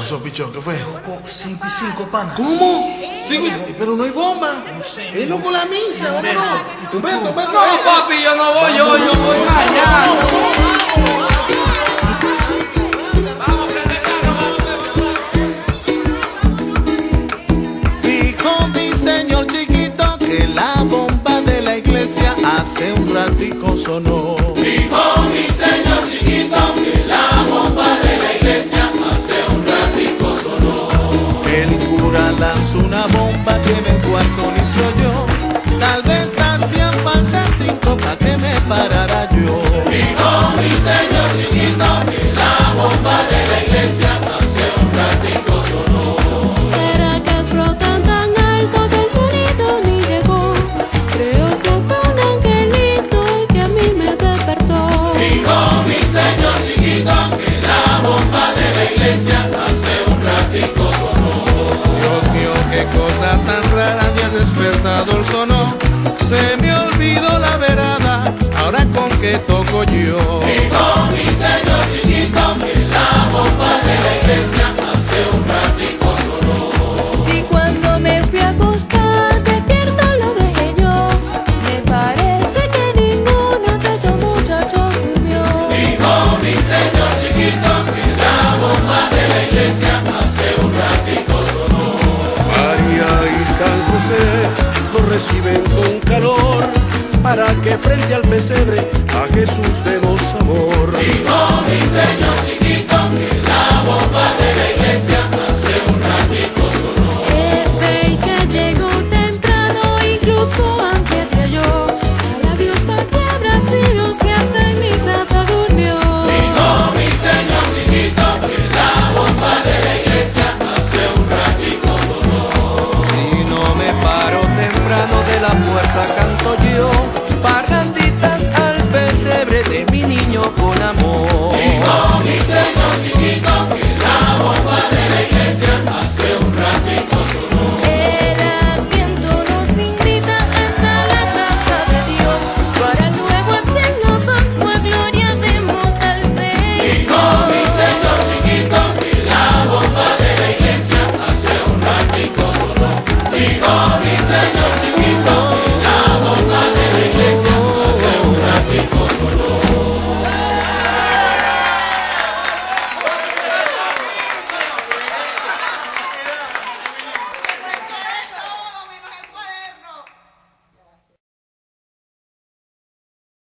pasó, pichón? ¿Qué fue? 5 y 5, pana. ¿Cómo? Pero no hay bomba. Es loco la misa, vámonos. Humberto, Humberto. No, papi, yo no voy, yo voy allá. Vamos, prende carro, Dijo mi señor chiquito que la bomba de la iglesia hace un ratico sonó. Dijo mi señor chiquito que la bomba de la iglesia hace un ratico sonó. El cura lanzó una bomba que en el cuarto ni se oyó. Tal vez hacían falta 5 pa' que me parara yo. Dijo mi señor chiquito que la bomba de la iglesia hace un ratico sonó. ¿Será que explotan tan alto que el sonido ni llegó? Creo que fue un angelito el que a mí me despertó. Dijo mi señor chiquito que la bomba de la iglesia hace un ratico sonó. Dios mío, qué cosa tan rara, ni ha despertado el sonó. Se me olvidó la verada, ahora con qué toco yo. Dijo mi señor chiquito que la bomba de la iglesia hace un ratico sonó. Si cuando me fui a acostar despierto lo dejé yo, me parece que ninguno de estos muchachos durmió. Dijo mi señor chiquito que la bomba de la iglesia hace un ratico sonó. María y San José lo reciben con calor, para que frente al pesebre a Jesús demos amor. Dijo mi señor chiquito que la bomba de